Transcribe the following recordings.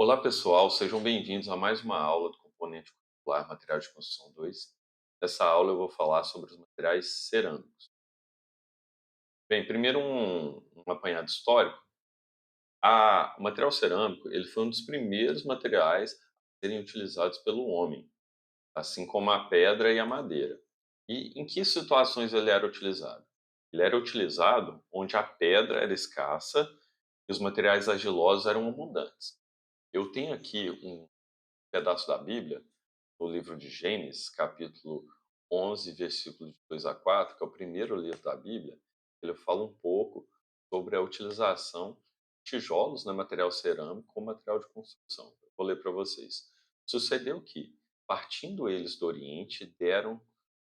Olá pessoal, sejam bem-vindos a mais uma aula do componente curricular Material de Construção 2. Nessa aula eu vou falar sobre os materiais cerâmicos. Bem, primeiro um apanhado histórico. O material cerâmico ele foi um dos primeiros materiais a serem utilizados pelo homem, assim como a pedra e a madeira. E em que situações ele era utilizado? Ele era utilizado onde a pedra era escassa e os materiais argilosos eram abundantes. Eu tenho aqui um pedaço da Bíblia, no livro de Gênesis, capítulo 11, versículos de 2 a 4, que é o primeiro livro da Bíblia. Ele fala um pouco sobre a utilização de tijolos, né, material cerâmico, como material de construção. Eu vou ler para vocês. Sucedeu que, partindo eles do Oriente, deram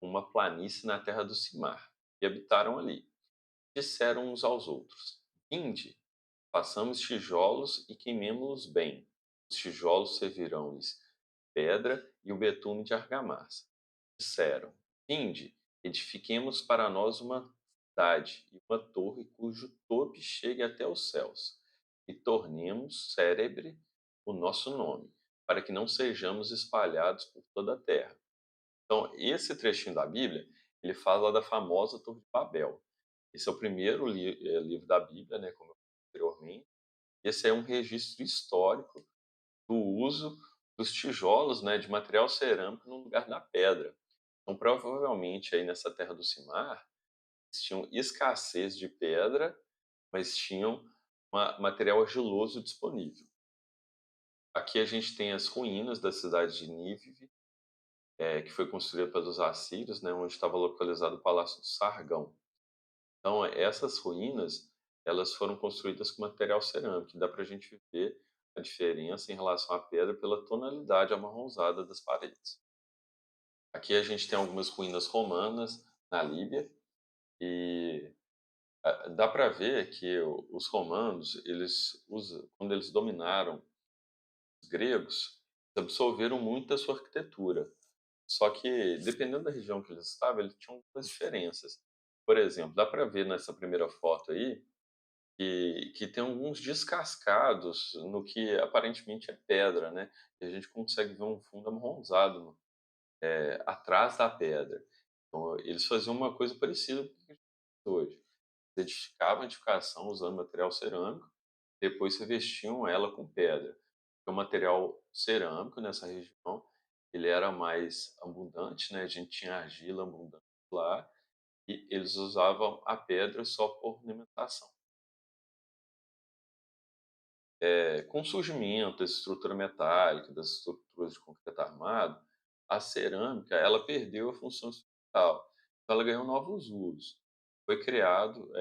uma planície na terra do Simar, e habitaram ali. Disseram uns aos outros: Vinde, façamos tijolos e queimemo-los bem. Os tijolos servirão-lhes pedra e o betume de argamassa. Disseram: Vinde, edifiquemos para nós uma cidade e uma torre cujo tope chegue até os céus, e tornemos célebre o nosso nome, para que não sejamos espalhados por toda a terra. Então, esse trechinho da Bíblia, ele fala da famosa Torre de Babel. Esse é o primeiro livro da Bíblia, né, como eu falei anteriormente. Esse é um registro histórico do uso dos tijolos, né, de material cerâmico no lugar da pedra. Então, provavelmente, aí nessa terra do Simar, eles tinham escassez de pedra, mas tinham material argiloso disponível. Aqui a gente tem as ruínas da cidade de Nínive, que foi construída pelos assírios, né, onde estava localizado o Palácio do Sargão. Então, essas ruínas, elas foram construídas com material cerâmico. Dá para a gente ver a diferença em relação à pedra pela tonalidade amarronzada das paredes. Aqui a gente tem algumas ruínas romanas na Líbia e dá para ver que os romanos, quando eles dominaram os gregos, eles absorveram muito da sua arquitetura. Só que, dependendo da região que eles estavam, eles tinham algumas diferenças. Por exemplo, dá para ver nessa primeira foto aí que tem alguns descascados no que aparentemente é pedra, né? E a gente consegue ver um fundo amarronzado atrás da pedra. Então, eles faziam uma coisa parecida com o que a gente faz hoje. Eles edificavam a edificação usando material cerâmico, depois revestiam ela com pedra. O material cerâmico nessa região ele era mais abundante, né? A gente tinha argila abundante lá e eles usavam a pedra só por ornamentação. Com o surgimento dessa estrutura metálica, das estruturas de concreto armado, a cerâmica ela perdeu a função estrutural, então ela ganhou novos usos. Foi criado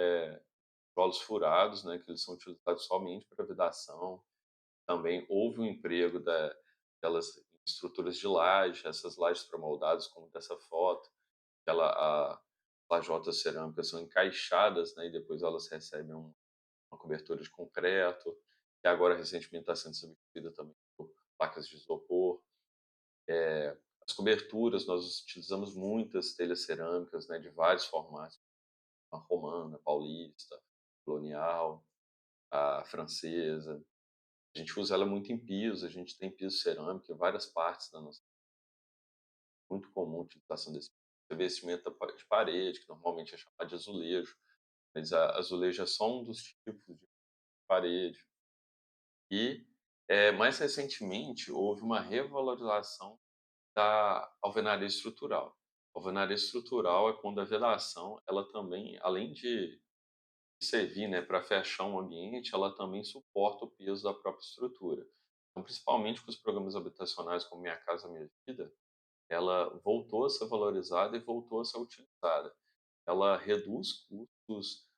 tijolos furados, né, que eles são utilizados somente para vedação. Também houve um emprego delas em estruturas de laje, essas lajes pré-moldadas, como dessa foto, a lajotas cerâmicas são encaixadas, né, e depois elas recebem uma cobertura de concreto, que agora recentemente está sendo substituída também por placas de isopor. As coberturas, nós utilizamos muitas telhas cerâmicas, né, de vários formatos, a romana, a paulista, a colonial, a francesa. A gente usa ela muito em piso, a gente tem piso cerâmico em várias partes da nossa. Muito comum a utilização desse revestimento de parede, que normalmente é chamado de azulejo, mas azulejo é só um dos tipos de parede. E, mais recentemente, houve uma revalorização da alvenaria estrutural. A alvenaria estrutural é quando a vedação, ela também, além de servir, né, para fechar um ambiente, ela também suporta o peso da própria estrutura. Então, principalmente com os programas habitacionais como Minha Casa Minha Vida, ela voltou a ser valorizada e voltou a ser utilizada. Ela reduz custos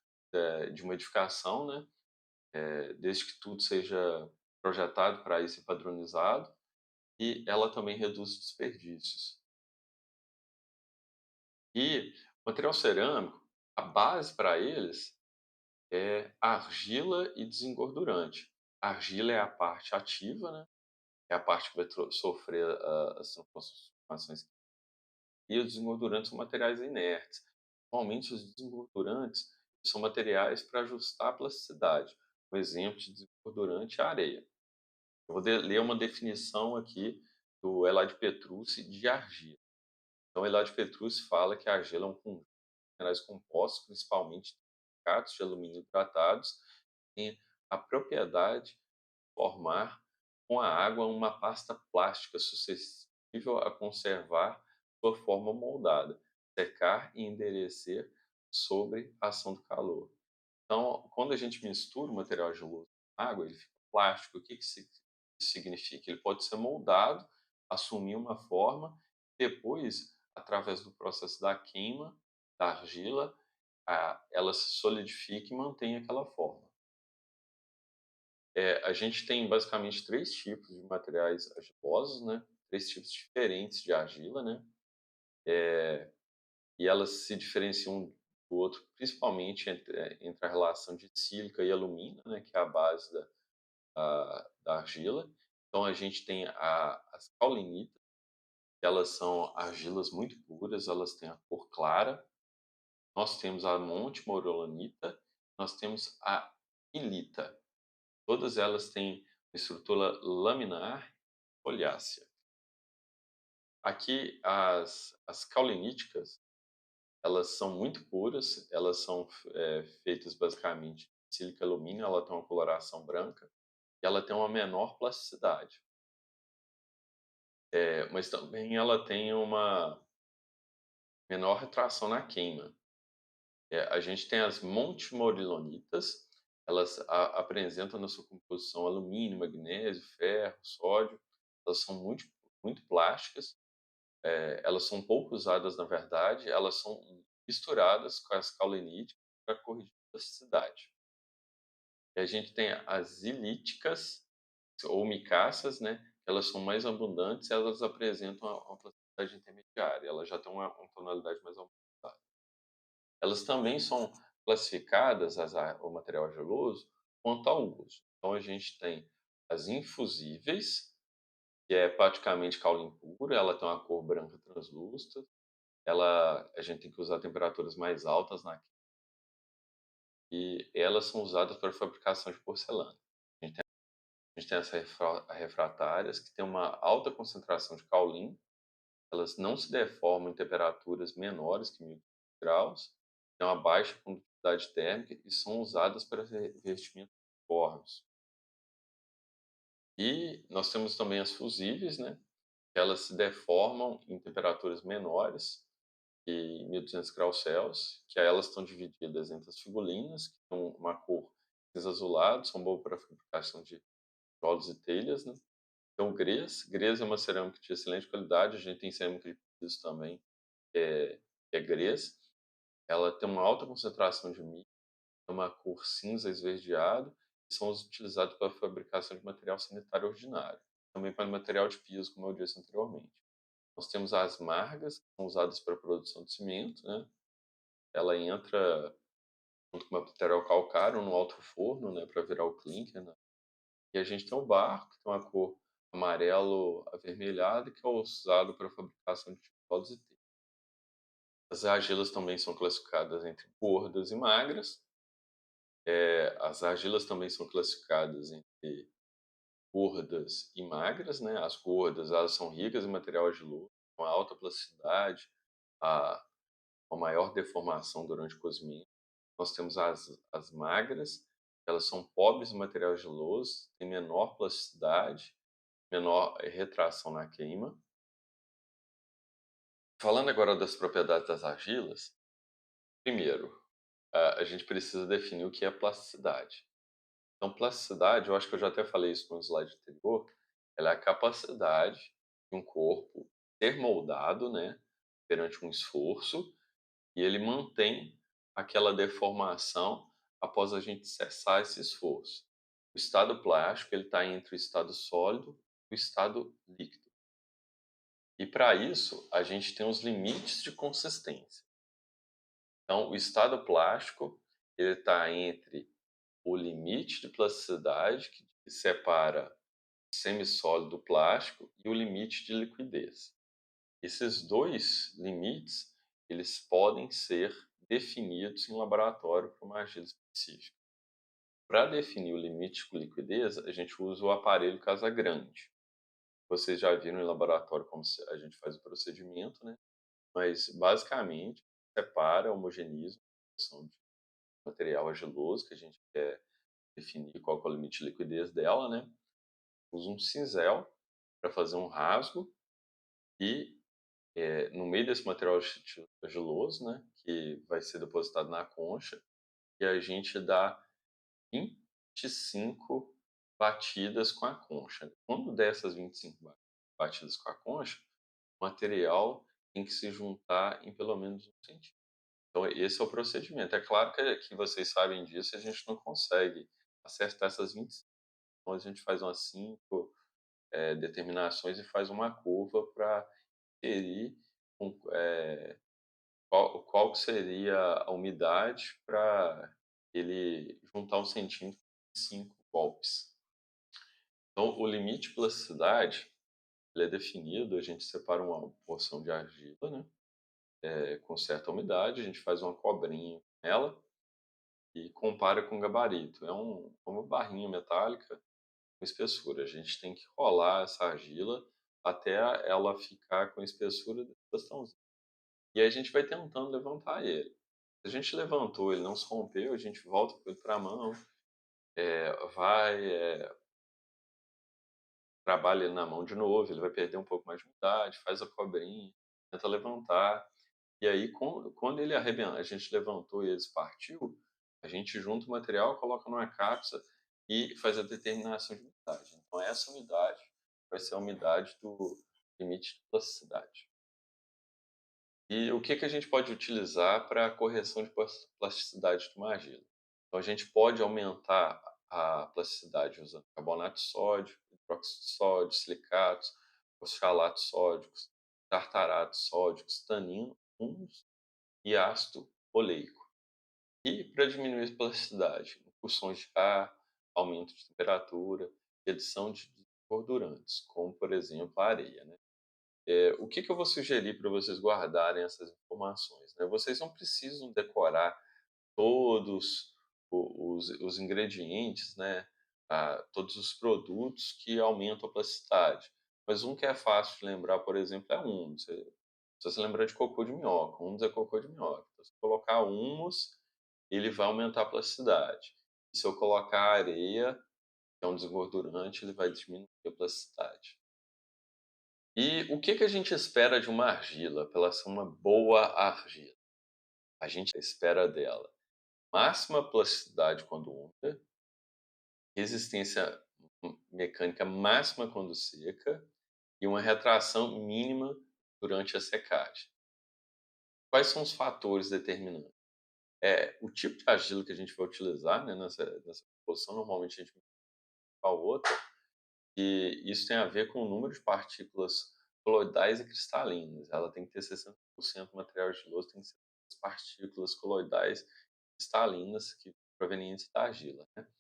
de uma edificação, né, desde que tudo seja projetado para isso e padronizado, e ela também reduz desperdícios. E o material cerâmico, a base para eles é argila e desengordurante. A argila é a parte ativa, né? É a parte que vai sofrer as transformações. E os desengordurantes são materiais inertes. Normalmente, os desengordurantes são materiais para ajustar a plasticidade. Um exemplo de desengordurante é a areia. Eu vou ler uma definição aqui do Elad Petrucci de argila. Então, Elad Petrucci fala que a argila é um conjunto de minerais compostos, principalmente silicatos de alumínio tratados, que tem a propriedade de formar com a água uma pasta plástica suscetível a conservar sua forma moldada, secar e endurecer sobre a ação do calor. Então, quando a gente mistura o material geloso com água, ele fica plástico. O que que isso significa? Ele pode ser moldado, assumir uma forma, depois, através do processo da queima da argila, ela se solidifica e mantém aquela forma. A gente tem basicamente três tipos de materiais argilosos, né? Três tipos diferentes de argila, né? E elas se diferenciam do outro, principalmente entre a relação de sílica e alumínio, né? Que é a base da argila. Então a gente tem as caulinitas, que elas são argilas muito puras, elas têm a cor clara. Nós temos a Monte Moronita, nós temos a ilita. Todas elas têm uma estrutura laminar foliácea. Aqui as cauliníticas, elas são muito puras, elas são feitas basicamente de sílica e alumínio, ela tem uma coloração branca e ela tem uma menor plasticidade. Mas também ela tem uma menor retração na queima. A gente tem as montemorilonitas, elas apresentam na sua composição alumínio, magnésio, ferro, sódio, elas são muito plásticas, elas são pouco usadas na verdade, elas são misturadas com as caulinitas para corrigir a plasticidade. E a gente tem as ilíticas, ou micáceas, né? Elas são mais abundantes e elas apresentam uma plasticidade intermediária, elas já têm uma tonalidade mais aumentada. Elas também são classificadas, o material argiloso, quanto ao uso. Então a gente tem as infusíveis, que é praticamente caule impuro, ela tem uma cor branca translúcida, a gente tem que usar temperaturas mais altas e elas são usadas para a fabricação de porcelana. A gente tem as refratárias, que tem uma alta concentração de caolin, elas não se deformam em temperaturas menores que 1000 graus, têm uma baixa condutividade térmica e são usadas para revestimento de fornos. E nós temos também as fusíveis, né? Elas se deformam em temperaturas menores que 1200 graus Celsius, que aí elas estão divididas entre as figulinas, que têm uma cor cinza azulado, são boas para a fabricação de tijolos e telhas, né? Então, grès é uma cerâmica de excelente qualidade, a gente tem cerâmica de piso também, que é grès. Ela tem uma alta concentração de milho, tem uma cor cinza esverdeado, e são utilizados para a fabricação de material sanitário ordinário, também para material de piso, como eu disse anteriormente. Nós temos as margas, que são usadas para a produção de cimento, né? Ela entra junto com o material calcário no alto forno, né, para virar o clinker, né? E a gente tem o barro, que tem uma cor amarelo avermelhada, que é usado para a fabricação de tijolos e telhas. As argilas também são classificadas entre gordas e magras. As argilas também são classificadas entre gordas e magras, né? As gordas, elas são ricas em material argiloso, com alta plasticidade, a, uma maior deformação durante o cozimento. Nós temos as magras, elas são pobres em material argiloso, têm menor plasticidade, menor retração na queima. Falando agora das propriedades das argilas, primeiro, a gente precisa definir o que é plasticidade. Então, plasticidade, eu acho que eu já até falei isso no slide anterior, ela é a capacidade de um corpo ser moldado, né, perante um esforço, e ele mantém aquela deformação após a gente cessar esse esforço. O estado plástico, ele está entre o estado sólido e o estado líquido. E para isso, a gente tem os limites de consistência. Então, o estado plástico, ele está entre o limite de plasticidade, que separa o semissólido plástico, e o limite de liquidez. Esses dois limites, eles podem ser definidos em laboratório para uma argila específica. Para definir o limite de liquidez, a gente usa o aparelho Casagrande. Vocês já viram em laboratório como a gente faz o procedimento, né? Mas, basicamente, separa, homogeneiza a porção de material argiloso que a gente quer definir qual que é o limite de liquidez dela, né? Usa um cinzel para fazer um rasgo e, no meio desse material argiloso, né, que vai ser depositado na concha, e a gente dá 25 batidas com a concha. Quando der essas 25 batidas com a concha, o material tem que se juntar em pelo menos 1 centímetro. Então esse é o procedimento. É claro que vocês sabem disso, a gente não consegue acertar essas 25. Então a gente faz umas 5 determinações e faz uma curva para inferir qual que seria a umidade para ele juntar 1 centímetro em 5 golpes. Então, o limite de plasticidade ele é definido, a gente separa uma porção de argila, né, com certa umidade, a gente faz uma cobrinha nela e compara com gabarito. Uma barrinha metálica com espessura. A gente tem que rolar essa argila até ela ficar com a espessura desse bastãozinho. E aí a gente vai tentando levantar ele. Se a gente levantou, ele não se rompeu, a gente volta com ele para a mão, vai, trabalha ele na mão de novo, ele vai perder um pouco mais de umidade, faz a cobrinha, tenta levantar. E aí, quando ele arrebenta, a gente levantou e ele partiu, a gente junta o material, coloca numa cápsula e faz a determinação de umidade. Então, essa umidade vai ser a umidade do limite de plasticidade. E o que a gente pode utilizar para a correção de plasticidade de uma argila? Então, a gente pode aumentar a plasticidade usando carbonato de sódio, hidróxido de sódio, silicatos, oxalatos sódicos, tartaratos sódicos, taninos, humus e ácido oleico. E para diminuir a plasticidade, incursões de ar, aumento de temperatura, adição de gordurantes, como por exemplo a areia, né? O que eu vou sugerir para vocês guardarem essas informações, né? Vocês não precisam decorar todos os ingredientes, né? Todos os produtos que aumentam a plasticidade. Mas um que é fácil de lembrar, por exemplo, é humus. Se você lembrar de cocô de minhoca, humus é cocô de minhoca. Então, se eu colocar humus, ele vai aumentar a plasticidade. E se eu colocar areia, que é um desengordurante, ele vai diminuir a plasticidade. E o que a gente espera de uma argila, para ela ser uma boa argila? A gente espera dela máxima plasticidade quando úmida, resistência mecânica máxima quando seca e uma retração mínima durante a secagem. Quais são os fatores determinantes? O tipo de argila que a gente vai utilizar, né, nessa composição, normalmente a gente vai a outra, e isso tem a ver com o número de partículas coloidais e cristalinas. Ela tem que ter 60% material argiloso, tem que ser partículas coloidais cristalinas provenientes da argila, né?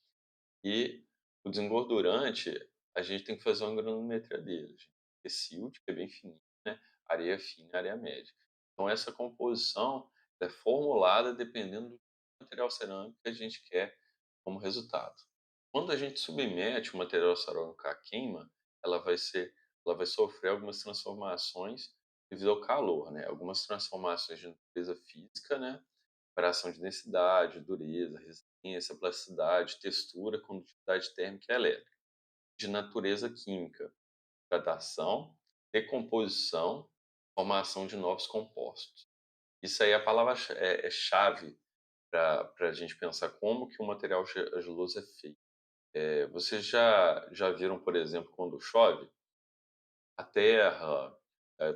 E o desengordurante, a gente tem que fazer uma granulometria dele. A gente tem que ter silt, que é bem fininho, né? Areia fina, areia média. Então essa composição é formulada dependendo do material cerâmico que a gente quer como resultado. Quando a gente submete o material cerâmico à queima, ela vai ser, ela vai sofrer algumas transformações devido ao calor, né? Algumas transformações de natureza física, né? Variação de densidade, dureza, resistência, plasticidade, textura, condutividade térmica e elétrica. De natureza química, gradação, decomposição, formação de novos compostos. Isso aí é a palavra chave para a gente pensar como que o material geloso é feito. Vocês já viram, por exemplo, quando chove, a terra,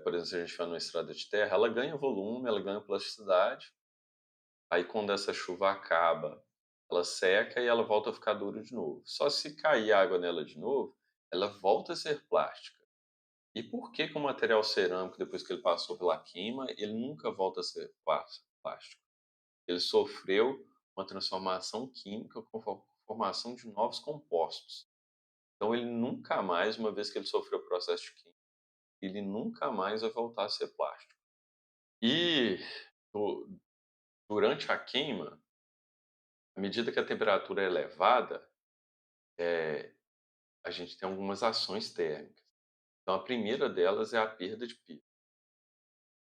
por exemplo, se a gente vai numa estrada de terra, ela ganha volume, ela ganha plasticidade. Aí quando essa chuva acaba, ela seca e ela volta a ficar dura de novo. Só se cair água nela de novo, ela volta a ser plástica. E por que que o material cerâmico, depois que ele passou pela queima, ele nunca volta a ser plástico? Ele sofreu uma transformação química com formação de novos compostos. Então ele nunca mais, uma vez que ele sofreu o processo de química, ele nunca mais vai voltar a ser plástico. E durante a queima, À medida que a temperatura é elevada, eh, a gente tem algumas ações térmicas. Então a primeira delas é a perda de peso.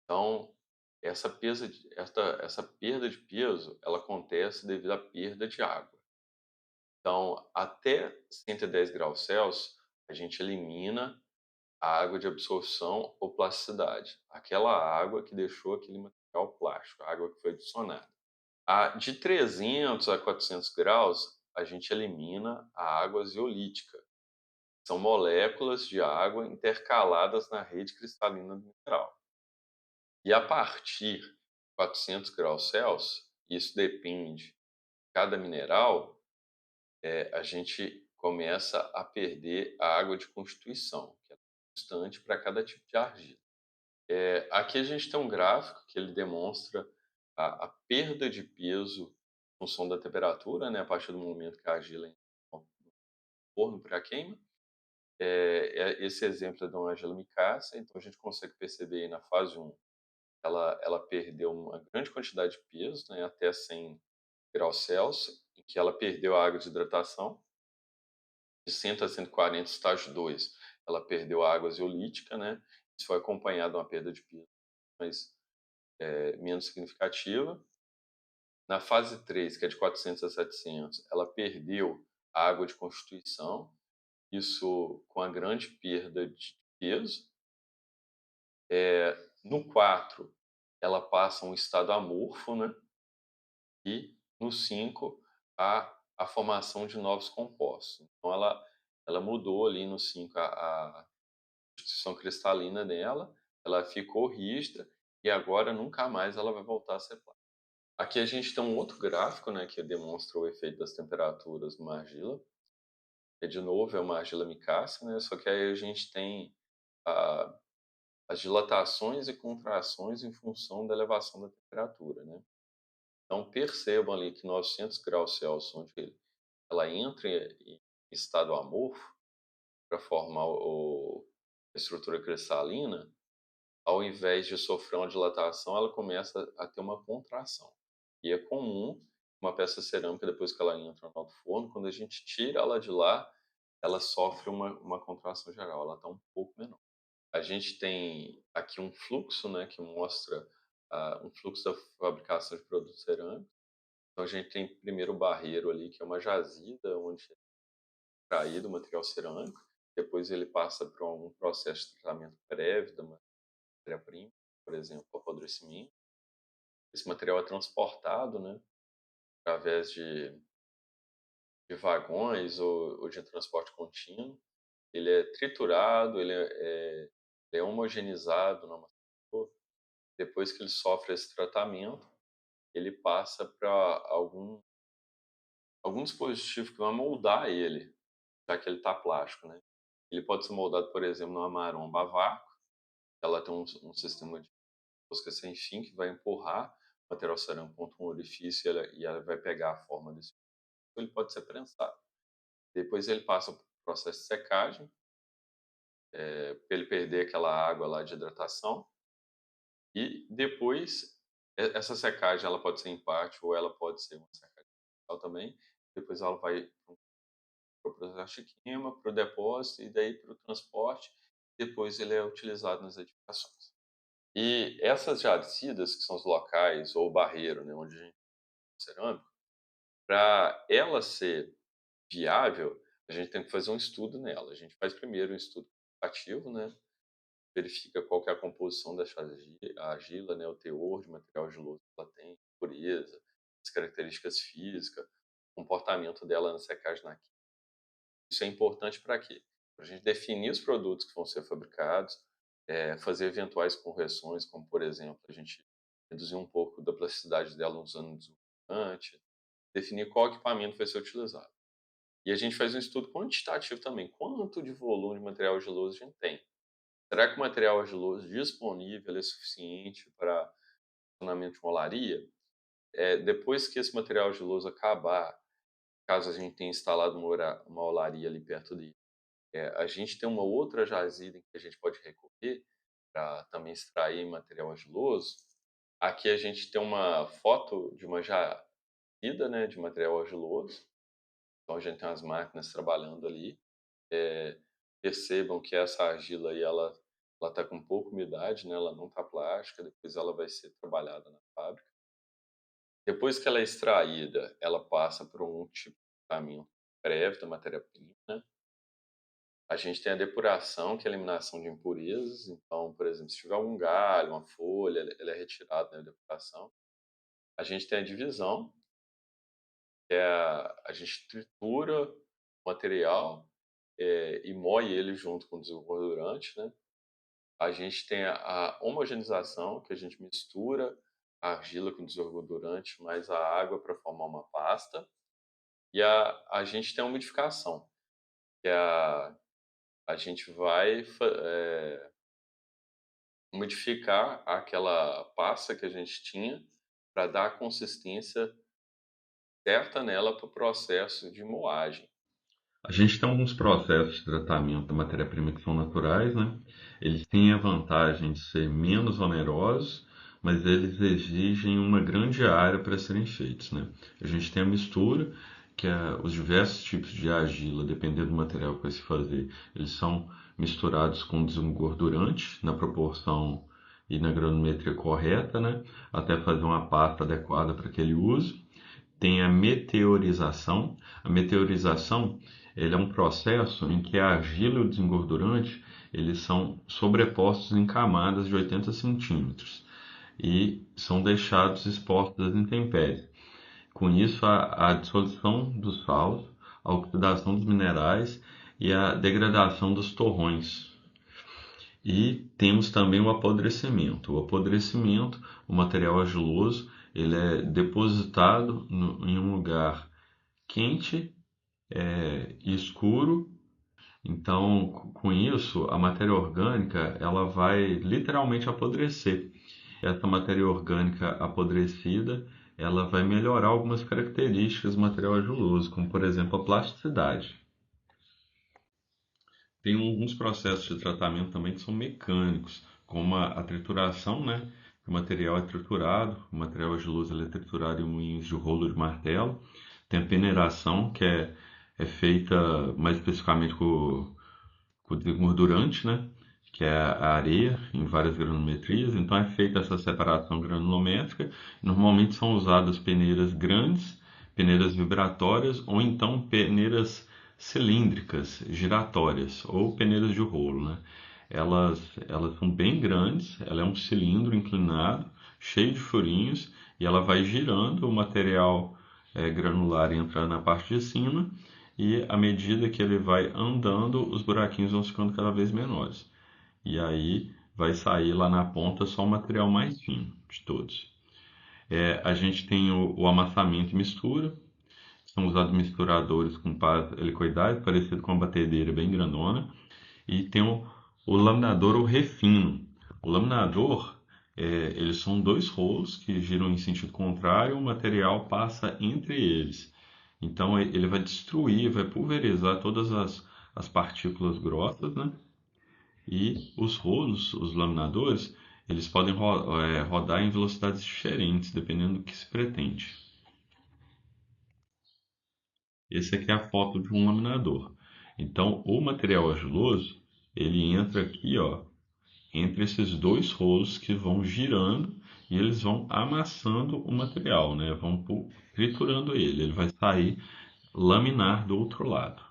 Então, essa perda de peso, ela acontece devido à perda de água. Então, até 110 graus Celsius, a gente elimina a água de absorção ou plasticidade, aquela água que deixou aquele material plástico, a água que foi adicionada. De 300 a 400 graus, a gente elimina a água zeolítica. São moléculas de água intercaladas na rede cristalina do mineral. E a partir de 400 graus Celsius, isso depende de cada mineral, a gente começa a perder a água de constituição, que é constante para cada tipo de argila. Aqui a gente tem um gráfico que ele demonstra a perda de peso em função da temperatura, né, a partir do momento que a argila entra no forno para queima. Esse exemplo é de uma argila micácea, então a gente consegue perceber aí na fase um, ela perdeu uma grande quantidade de peso, né, até 100 graus Celsius, em que ela perdeu a água de hidratação. De 100 a 140, estágio 2, ela perdeu a água zeolítica, né? Isso foi acompanhado de uma perda de peso, mas menos significativa. Na fase 3, que é de 400 a 700, ela perdeu a água de constituição, isso com a grande perda de peso. No 4, ela passa a um estado amorfo, né? E no 5, a formação de novos compostos. Então, ela mudou ali no 5 a constituição cristalina dela, ela ficou rígida e agora nunca mais ela vai voltar a ser plástica. Aqui a gente tem um outro gráfico, né, que demonstra o efeito das temperaturas numa argila. De novo, é uma argila micácea, né, só que aí a gente tem a, as dilatações e contrações em função da elevação da temperatura, né. Então percebam ali que 900 graus Celsius, onde ela entra em estado amorfo para formar a estrutura cristalina, ao invés de sofrer uma dilatação, ela começa a ter uma contração. E é comum uma peça cerâmica, depois que ela entra no alto forno, quando a gente tira ela de lá, ela sofre uma contração geral, ela está um pouco menor. A gente tem aqui um fluxo, né, que mostra um fluxo da fabricação de produtos cerâmicos. Então a gente tem primeiro o barreiro ali, que é uma jazida, onde é extraído o material cerâmico, depois ele passa por um processo de tratamento prévio da matéria-prima, por exemplo, o apodrecimento. Esse material é transportado, né, através de vagões ou de transporte contínuo. Ele é triturado, ele é homogeneizado na maçã. Depois que ele sofre esse tratamento, ele passa para algum dispositivo que vai moldar ele, já que ele está plástico, né. Ele pode ser moldado, por exemplo, numa maromba a vácuo, ela tem um sistema de rosca sem fim que vai empurrar o material cerâmico contra um orifício e ela vai pegar a forma desse. Ele pode ser prensado. Depois ele passa por processo de secagem, para ele perder aquela água lá de hidratação. E depois, essa secagem ela pode ser em parte ou ela pode ser uma secagem total também. Depois ela vai para o processo de queima, para o depósito e daí para o transporte. Depois ele é utilizado nas edificações. E essas jazidas, que são os locais ou o barreiro, né, onde a gente faz cerâmica, para ela ser viável, a gente tem que fazer um estudo nela. A gente faz primeiro um estudo ativo, né, verifica qual que é a composição dessa argila, né, o teor de material argiloso que ela tem, pureza, as características físicas, o comportamento dela na secagem na química. Isso é importante para quê? Para a gente definir os produtos que vão ser fabricados, fazer eventuais correções, como por exemplo, a gente reduzir um pouco da plasticidade dela usando desulfante, definir qual equipamento vai ser utilizado. E a gente faz um estudo quantitativo também. Quanto de volume de material argiloso a gente tem? Será que o material argiloso disponível é suficiente para funcionamento de uma olaria? Depois que esse material argiloso acabar, caso a gente tenha instalado uma olaria ali perto dele, a gente tem uma outra jazida em que a gente pode recorrer para também extrair material argiloso. Aqui a gente tem uma foto de uma umedecida, né, de material argiloso. Então a gente tem as máquinas trabalhando ali. Percebam que essa argila aí ela está com pouca umidade, né? Ela não está plástica. Depois ela vai ser trabalhada na fábrica. Depois que ela é extraída, ela passa por um tipo de tratamento prévio da matéria-prima, né? A gente tem a depuração, que é a eliminação de impurezas. Então, por exemplo, se tiver um galho, uma folha, ela é retirada na depuração. A gente tem a divisão, que é a gente tritura o material e moe ele junto com o desengordurante, né? A gente tem a homogeneização, que a gente mistura a argila com o desengordurante mais a água para formar uma pasta. E a gente tem a umidificação, que é a gente vai modificar aquela pasta que a gente tinha para dar a consistência certa nela para o processo de moagem. A gente tem alguns processos de tratamento da matéria-prima que são naturais, né? Eles têm a vantagem de ser menos onerosos, mas eles exigem uma grande área para serem feitos, né? A gente tem a mistura, que é os diversos tipos de argila, dependendo do material que vai se fazer, eles são misturados com desengordurante na proporção e na granometria correta, né? Até fazer uma pasta adequada para aquele uso. Tem a meteorização. A meteorização ele é um processo em que a argila e o desengordurante eles são sobrepostos em camadas de 80 centímetros e são deixados expostos às intempéries. Com isso, a dissolução dos salos, a oxidação dos minerais e a degradação dos torrões. E temos também o apodrecimento. O apodrecimento, o material argiloso, ele é depositado em um lugar quente e escuro. Então, com isso, a matéria orgânica ela vai literalmente apodrecer. Essa matéria orgânica apodrecida ela vai melhorar algumas características do material argiloso, como por exemplo a plasticidade. Tem alguns processos de tratamento também que são mecânicos, como a trituração, né? O material é triturado, o material argiloso ele é triturado em moinhos de rolo de martelo. Tem a peneiração, que é feita mais especificamente com o desengordurante, né? Que é a areia em várias granulometrias. Então é feita essa separação granulométrica. Normalmente são usadas peneiras grandes, peneiras vibratórias ou então peneiras cilíndricas, giratórias ou peneiras de rolo, né? Elas são bem grandes, ela é um cilindro inclinado, cheio de furinhos, e ela vai girando o material granular entra na parte de cima e à medida que ele vai andando, os buraquinhos vão ficando cada vez menores. E aí vai sair lá na ponta só o material mais fino de todos. A gente tem o amassamento e mistura. São usados misturadores com pás helicoidais, parecido com uma batedeira bem grandona. E tem o laminador ou refino. O laminador, eles são dois rolos que giram em sentido contrário, o material passa entre eles. Então ele vai destruir, vai pulverizar todas as partículas grossas, né? E os rolos, os laminadores, eles podem rodar em velocidades diferentes, dependendo do que se pretende. Esse aqui é a foto de um laminador. Então, o material argiloso, ele entra aqui, ó, entre esses dois rolos que vão girando e eles vão amassando o material, né? Vão triturando ele. Ele vai sair laminar do outro lado.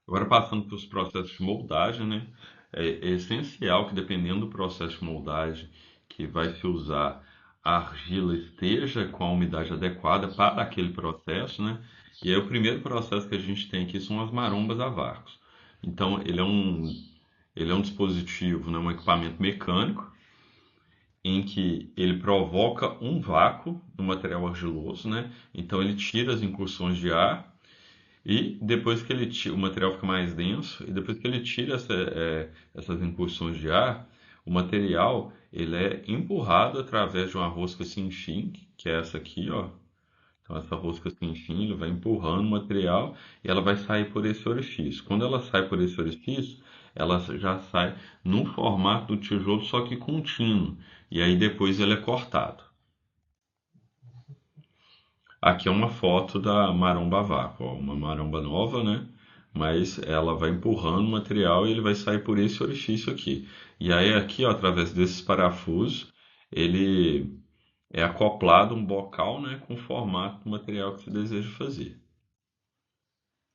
Agora, passando para os processos de moldagem, né? É essencial que, dependendo do processo de moldagem que vai se usar, a argila esteja com a umidade adequada para aquele processo, né? E aí, o primeiro processo que a gente tem aqui são as marombas a vácuo. Então, ele é um dispositivo, né, um equipamento mecânico em que ele provoca um vácuo no material argiloso, né? Então, ele tira as incursões de ar e depois que ele tira, o material fica mais denso, e depois que ele tira essas incursões de ar, o material ele é empurrado através de uma rosca sem fim, que é essa aqui, ó. Então essa rosca sem fim, ele vai empurrando o material e ela vai sair por esse orifício. Quando ela sai por esse orifício, ela já sai no formato do tijolo, só que contínuo. E aí depois ele é cortado. Aqui é uma foto da maromba a vácuo, ó, uma maromba nova, né? Mas ela vai empurrando o material e ele vai sair por esse orifício aqui. E aí aqui, ó, através desses parafusos, ele é acoplado um bocal, né, com o formato do material que você deseja fazer.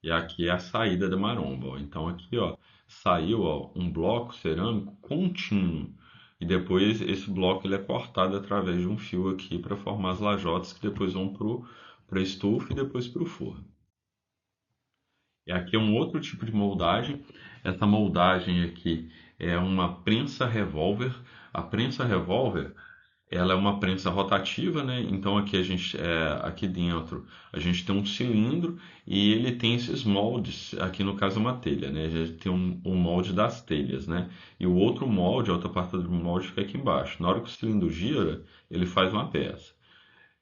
E aqui é a saída da maromba, ó. Então aqui, ó, saiu, ó, um bloco cerâmico contínuo. E depois esse bloco ele é cortado através de um fio aqui para formar as lajotas que depois vão para a estufa e depois para o forno. E aqui é um outro tipo de moldagem. Essa moldagem aqui é uma prensa revólver. A prensa revólver ela é uma prensa rotativa, né? Então aqui a gente, aqui dentro a gente tem um cilindro e ele tem esses moldes. Aqui no caso é uma telha, né? A gente tem um molde das telhas, né? E o outro molde, a outra parte do molde fica aqui embaixo. Na hora que o cilindro gira, ele faz uma peça.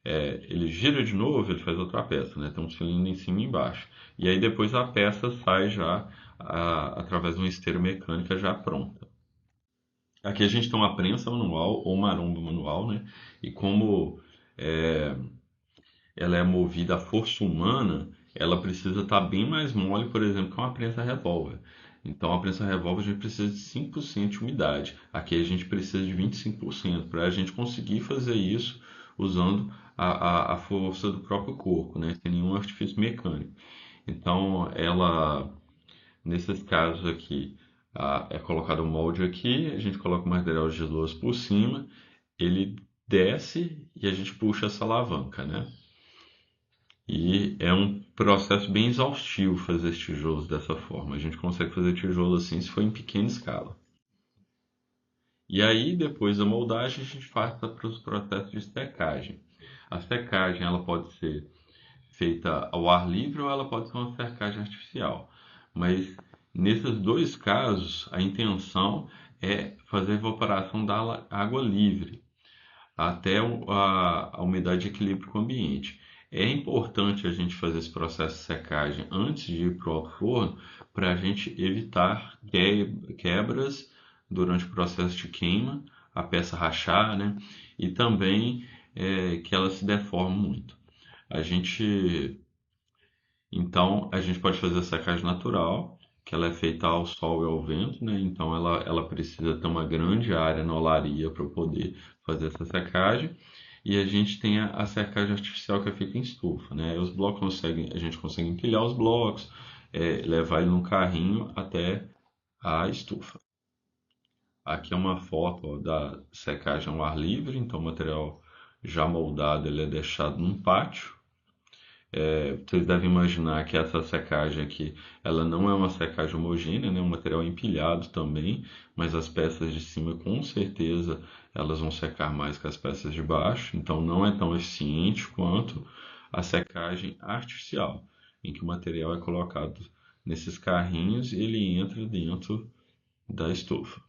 Ele gira de novo, ele faz outra peça, né? Tem um cilindro em cima e embaixo. E aí depois a peça sai já através de uma esteira mecânica já pronta. Aqui a gente tem uma prensa manual ou maromba manual, né? E como é, ela é movida à força humana, ela precisa estar bem mais mole, por exemplo, que uma prensa revólver. Então a prensa revólver a gente precisa de 5% de umidade. Aqui a gente precisa de 25% para a gente conseguir fazer isso usando a força do próprio corpo, né? Sem nenhum artifício mecânico. Então ela nesses casos aqui, é colocado o molde aqui, a gente coloca o material de geloso por cima, ele desce e a gente puxa essa alavanca, né? E é um processo bem exaustivo fazer esses tijolos dessa forma. A gente consegue fazer tijolo assim se for em pequena escala. E aí, depois da moldagem, a gente passa para os processos de secagem. A secagem ela pode ser feita ao ar livre ou ela pode ser uma secagem artificial. Mas nesses dois casos, a intenção é fazer a evaporação da água livre até a umidade de equilíbrio com o ambiente. É importante a gente fazer esse processo de secagem antes de ir para o forno para a gente evitar quebras durante o processo de queima, a peça rachar, né? E também que ela se deforme muito. A gente então, a gente pode fazer a secagem natural, que ela é feita ao sol e ao vento, né? Então, ela precisa ter uma grande área na olaria para poder fazer essa secagem. E a gente tem a secagem artificial que é feita em estufa, né? Os blocos a gente consegue empilhar os blocos, levar ele no carrinho até a estufa. Aqui é uma foto ó, da secagem ao ar livre, então o material já moldado ele é deixado num pátio. Vocês devem imaginar que essa secagem aqui, ela não é uma secagem homogênea, né? Um material empilhado também, mas as peças de cima com certeza elas vão secar mais que as peças de baixo, então não é tão eficiente quanto a secagem artificial, em que o material é colocado nesses carrinhos e ele entra dentro da estufa.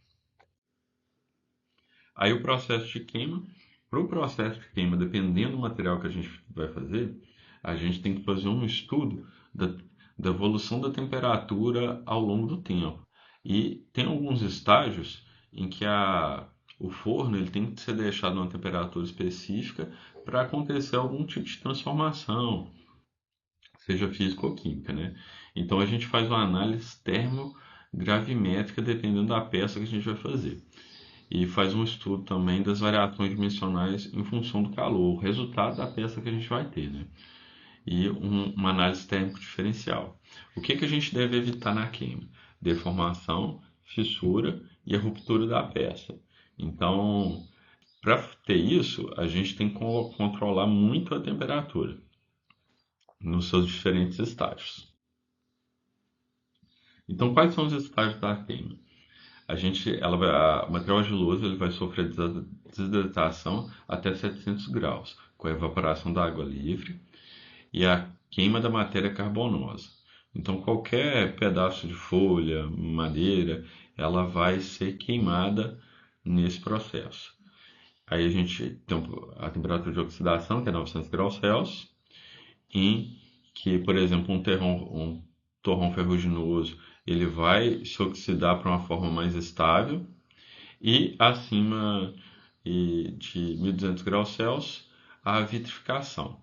Aí o processo de queima, para o processo de queima, dependendo do material que a gente vai fazer, a gente tem que fazer um estudo da evolução da temperatura ao longo do tempo. E tem alguns estágios em que o forno ele tem que ser deixado numa temperatura específica para acontecer algum tipo de transformação, seja física ou química, né? Então a gente faz uma análise termogravimétrica dependendo da peça que a gente vai fazer e faz um estudo também das variações dimensionais em função do calor, o resultado da peça que a gente vai ter, né? E uma análise térmico diferencial. O que que a gente deve evitar na queima? Deformação, fissura e a ruptura da peça. Então, para ter isso, a gente tem que controlar muito a temperatura nos seus diferentes estágios. Então, quais são os estágios da queima? O material geloso ele vai sofrer desidratação até 700 graus, com a evaporação da água livre e a queima da matéria carbonosa. Então, qualquer pedaço de folha, madeira, ela vai ser queimada nesse processo. Aí a gente tem a temperatura de oxidação, que é 900 graus Celsius, em que, por exemplo, um torrão ferruginoso ele vai se oxidar para uma forma mais estável e acima de 1200 graus Celsius a vitrificação.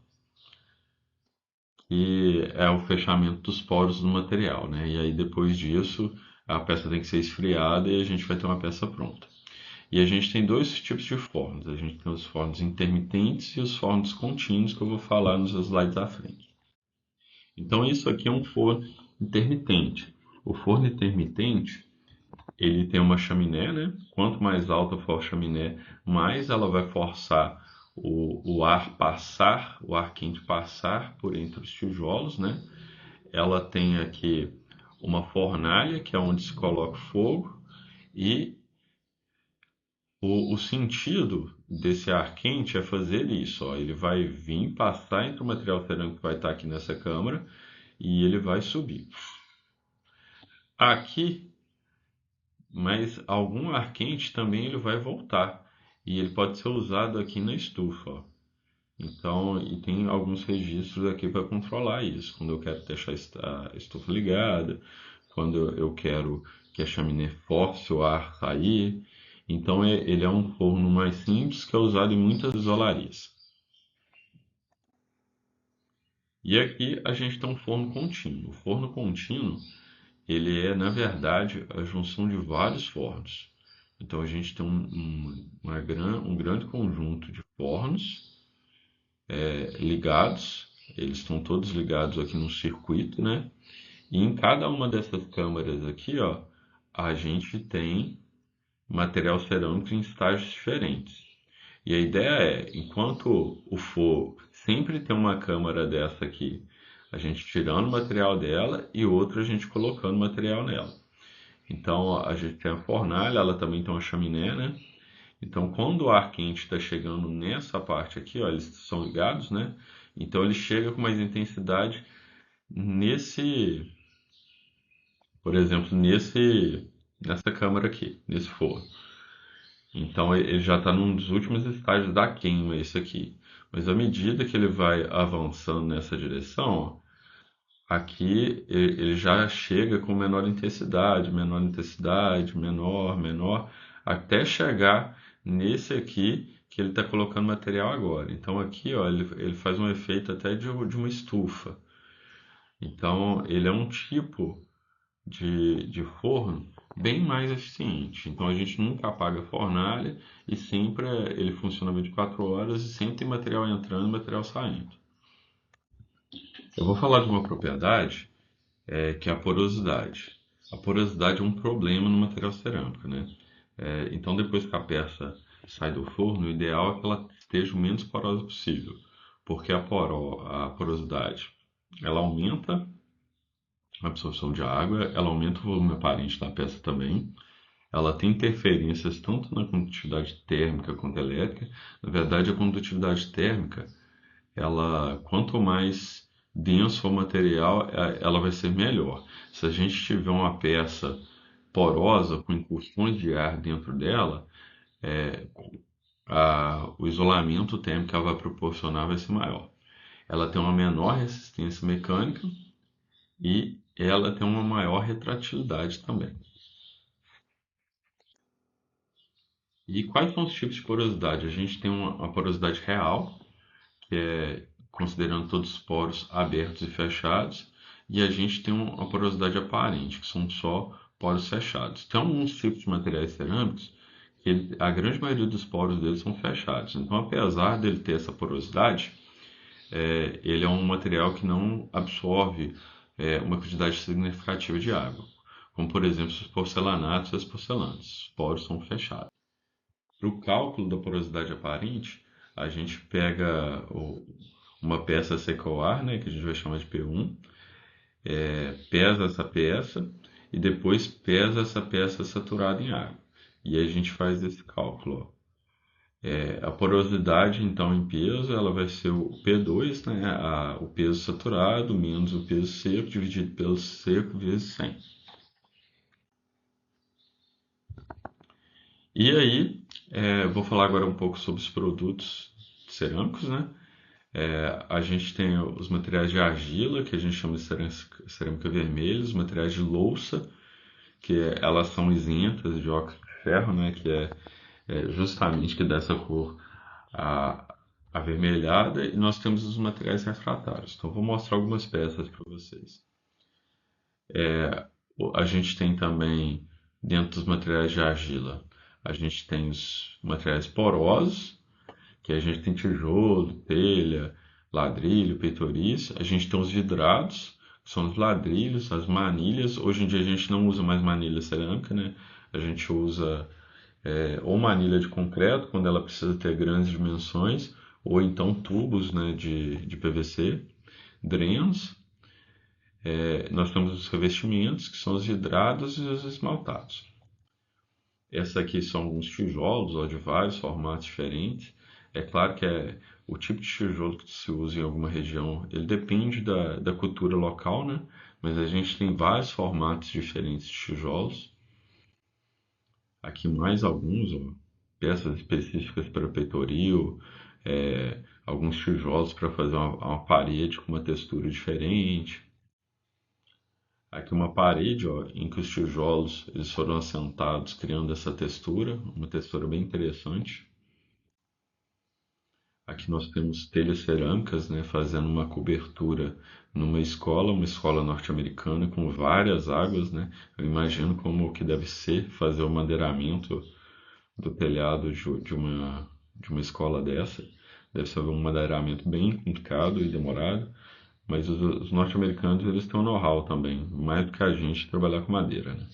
e é o fechamento dos poros do material, né? E aí depois disso a peça tem que ser esfriada e a gente vai ter uma peça pronta. E a gente tem dois tipos de fornos. A gente tem os fornos intermitentes e os fornos contínuos que eu vou falar nos slides à frente. Então isso aqui é um forno intermitente. O forno intermitente ele tem uma chaminé, né? Quanto mais alta for a chaminé, mais ela vai forçar o ar passar, o ar quente passar por entre os tijolos, né? Ela tem aqui uma fornalha, que é onde se coloca o fogo, e o sentido desse ar quente é fazer isso, ó. Ele vai vir, passar entre o material cerâmico que vai estar aqui nessa câmara e ele vai subir. Aqui, mas algum ar quente também ele vai voltar e ele pode ser usado aqui na estufa, ó. Então, e tem alguns registros aqui para controlar isso. Quando eu quero deixar a estufa ligada, quando eu quero que a chaminé force o ar sair. Então, ele é um forno mais simples que é usado em muitas isolarias. E aqui a gente tem um forno contínuo. O forno contínuo, ele é, na verdade, a junção de vários fornos. Então, a gente tem um grande conjunto de fornos ligados, eles estão todos ligados aqui no circuito, né? E em cada uma dessas câmaras aqui, ó, a gente tem material cerâmico em estágios diferentes. E a ideia é, enquanto o fogo sempre tem uma câmara dessa aqui, a gente tirando o material dela e outra a gente colocando material nela. Então a gente tem a fornalha, ela também tem uma chaminé, né? Então quando o ar quente está chegando nessa parte aqui, ó, eles são ligados, né? Então ele chega com mais intensidade nesse, por exemplo, nessa câmara aqui, nesse forno. Então ele já está num dos últimos estágios da queima, esse aqui. Mas à medida que ele vai avançando nessa direção, ó, aqui ele já chega com menor intensidade, menor, menor, até chegar nesse aqui que ele está colocando material agora. Então aqui ó, ele faz um efeito até de uma estufa. Então ele é um tipo de forno bem mais eficiente. Então a gente nunca apaga a fornalha e sempre ele funciona 24 horas e sempre tem material entrando e material saindo. Eu vou falar de uma propriedade que é a porosidade. A porosidade é um problema no material cerâmico, né? Então depois que a peça sai do forno, o ideal é que ela esteja o menos porosa possível, porque a porosidade ela aumenta a absorção de água, ela aumenta o volume aparente da peça também. Ela tem interferências tanto na condutividade térmica quanto elétrica. Na verdade, a condutividade térmica, ela, quanto mais denso o material, ela vai ser melhor. Se a gente tiver uma peça porosa com incursões de ar dentro dela, o isolamento térmico que ela vai proporcionar vai ser maior. Ela tem uma menor resistência mecânica e ela tem uma maior retratilidade também. E quais são os tipos de porosidade? A gente tem uma porosidade real, que é considerando todos os poros abertos e fechados, e a gente tem uma porosidade aparente, que são só poros fechados. Tem alguns tipos de materiais cerâmicos que a grande maioria dos poros deles são fechados. Então, apesar dele ter essa porosidade, ele é um material que não absorve uma quantidade significativa de água, como por exemplo os porcelanatos e as porcelanas. Os poros são fechados. Para o cálculo da porosidade aparente, a gente pega uma peça seca ao ar, né, que a gente vai chamar de P1, pesa essa peça e depois pesa essa peça saturada em água. E aí a gente faz esse cálculo. Ó. A porosidade, então, em peso, ela vai ser o P2, né, o peso saturado, menos o peso seco, dividido pelo seco, vezes 100. E aí, vou falar agora um pouco sobre os produtos cerâmicos, né? A gente tem os materiais de argila, que a gente chama de cerâmica vermelha, os materiais de louça, que elas são isentas de óxido de ferro, né? Que é justamente que dá essa cor avermelhada e nós temos os materiais refratários. Então, vou mostrar algumas peças para vocês. A gente tem também, dentro dos materiais de argila, a gente tem os materiais porosos, que a gente tem tijolo, telha, ladrilho, peitoriz. A gente tem os vidrados, que são os ladrilhos, as manilhas. Hoje em dia a gente não usa mais manilha cerâmica, né? A gente usa ou manilha de concreto, quando ela precisa ter grandes dimensões, ou então tubos, né, de PVC, drenos. Nós temos os revestimentos, que são os vidrados e os esmaltados. Essa aqui são alguns tijolos, ó, de vários formatos diferentes. É claro que o tipo de tijolo que se usa em alguma região, ele depende da cultura local, né? Mas a gente tem vários formatos diferentes de tijolos. Aqui mais alguns, ó, peças específicas para peitoril, alguns tijolos para fazer uma parede com uma textura diferente. Aqui uma parede, ó, em que os tijolos eles foram assentados, criando essa textura, uma textura bem interessante. Aqui nós temos telhas cerâmicas, né, fazendo uma cobertura numa escola, uma escola norte-americana com várias águas, né? Eu imagino como que deve ser fazer o madeiramento do telhado de uma escola dessa. Deve ser um madeiramento bem complicado e demorado, mas os norte-americanos eles têm um know-how também, mais do que a gente trabalhar com madeira, né?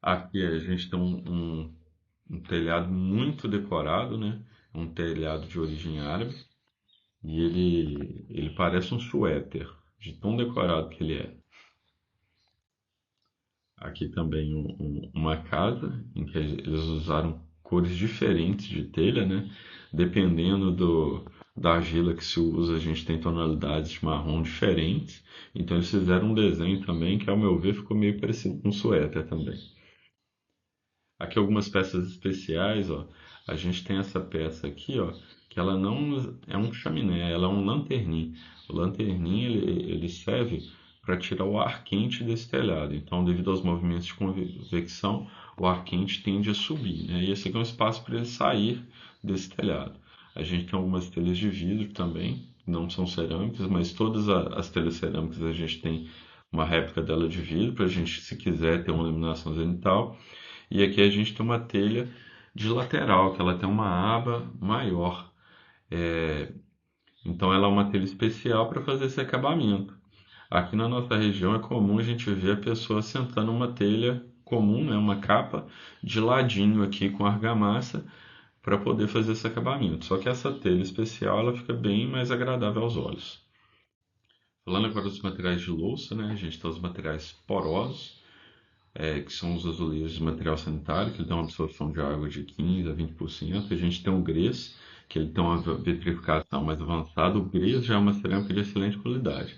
Aqui a gente tem um telhado muito decorado, né? Um telhado de origem árabe e ele parece um suéter, de tão decorado que ele é. Aqui também uma casa em que eles usaram cores diferentes de telha, né? Dependendo da argila que se usa, a gente tem tonalidades de marrom diferentes. Então eles fizeram um desenho também que, ao meu ver, ficou meio parecido com um suéter também. Aqui algumas peças especiais, ó. A gente tem essa peça aqui, ó, que ela não é um chaminé, ela é um lanternim. O lanternim ele serve para tirar o ar quente desse telhado. Então, devido aos movimentos de convecção, o ar quente tende a subir, né? E esse aqui é um espaço para ele sair desse telhado. A gente tem algumas telhas de vidro também, não são cerâmicas, mas todas as telhas cerâmicas a gente tem uma réplica dela de vidro para a gente, se quiser, ter uma iluminação zenital. E aqui a gente tem uma telha de lateral, que ela tem uma aba maior. Então ela é uma telha especial para fazer esse acabamento. Aqui na nossa região é comum a gente ver a pessoa sentando uma telha comum, né, uma capa de ladinho aqui com argamassa para poder fazer esse acabamento. Só que essa telha especial ela fica bem mais agradável aos olhos. Falando agora dos materiais de louça, né, a gente tem os materiais porosos, que são os azulejos de material sanitário, que ele tem uma absorção de água de 15 a 20%. A gente tem o grès, que ele tem uma vitrificação mais avançada. O grès já é uma cerâmica de excelente qualidade.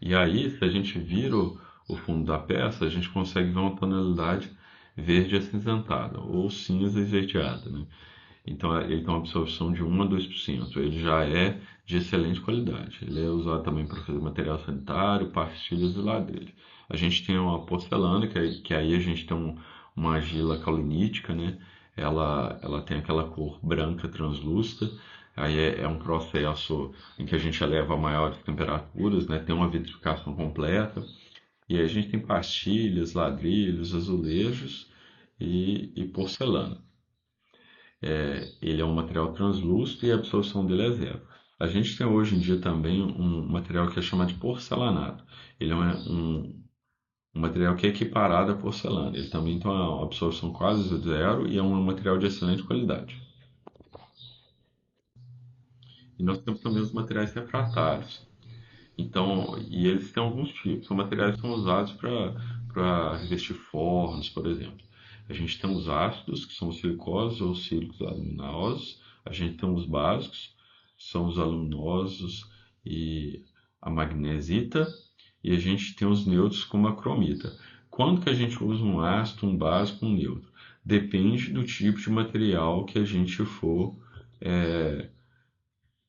E aí, se a gente vira o fundo da peça, a gente consegue ver uma tonalidade verde acinzentada, ou cinza esverdeada, né? Então, ele tem uma absorção de 1 a 2%. Ele já é de excelente qualidade. Ele é usado também para fazer material sanitário, pastilhas e ladrilho. A gente tem uma porcelana, que aí a gente tem uma argila caulinítica, né? Ela tem aquela cor branca translúcida. Aí é um processo em que a gente eleva a maiores temperaturas, né? Tem uma vitrificação completa. E aí a gente tem pastilhas, ladrilhos, azulejos e porcelana. Ele é um material translúcido e a absorção dele é zero. A gente tem hoje em dia também um material que é chamado de porcelanato. Ele é um material que é equiparado à porcelana. Ele também tem uma absorção quase zero e é um material de excelente qualidade. E nós temos também os materiais refratários. Então, e eles têm alguns tipos. São materiais que são usados para revestir fornos, por exemplo. A gente tem os ácidos, que são os silicosos ou sílicos aluminosos. A gente tem os básicos, são os aluminosos e a magnesita. E a gente tem os neutros como a cromita. Quando que a gente usa um ácido, um básico, um neutro? Depende do tipo de material que a gente for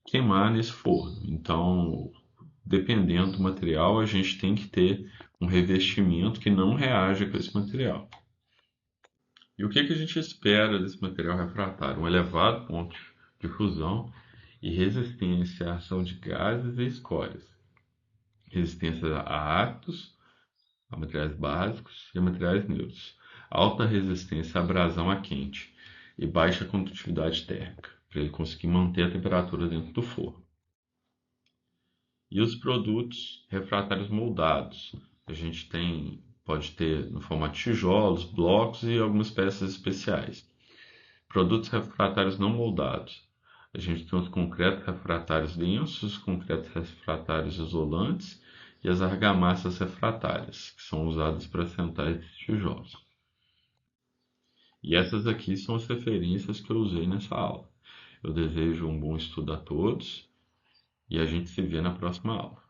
queimar nesse forno. Então, dependendo do material, a gente tem que ter um revestimento que não reaja com esse material. E o que a gente espera desse material refratário? Um elevado ponto difusão e resistência à ação de gases e escórias, resistência a ácidos, a materiais básicos e a materiais neutros, alta resistência à abrasão a quente e baixa condutividade térmica, para ele conseguir manter a temperatura dentro do forno. E os produtos refratários moldados, a gente pode ter no formato de tijolos, blocos e algumas peças especiais. Produtos refratários não moldados, a gente tem os concretos refratários densos, os concretos refratários isolantes e as argamassas refratárias, que são usadas para assentar esses tijolos. E essas aqui são as referências que eu usei nessa aula. Eu desejo um bom estudo a todos e a gente se vê na próxima aula.